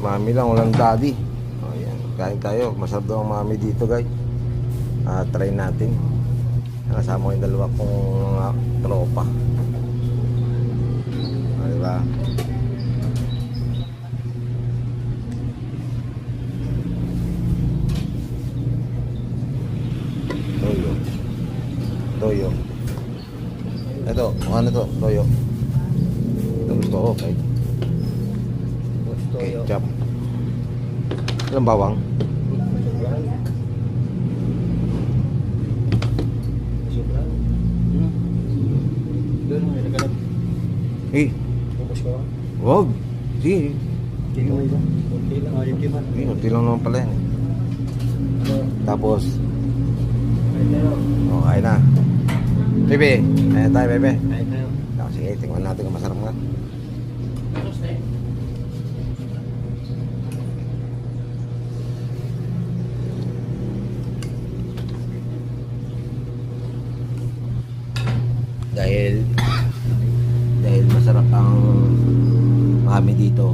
Mami lang, walang daddy. O yan, kain tayo. Masarap daw ang mami dito guys. Try natin. Kasama ko yung dalawa kong mga tropa. O, diba? Toyo. Toyo. Ito, ano to? Toyo. Ito gusto ko, okay. Ketchup. Ilang bawang? Eh, wag. Sige. Unti lang naman pala yan. Tapos, okay na. Bebe, ayan tayo bebe. Sige, tingnan natin kung masarap nga. Dahil masarap ang mami dito,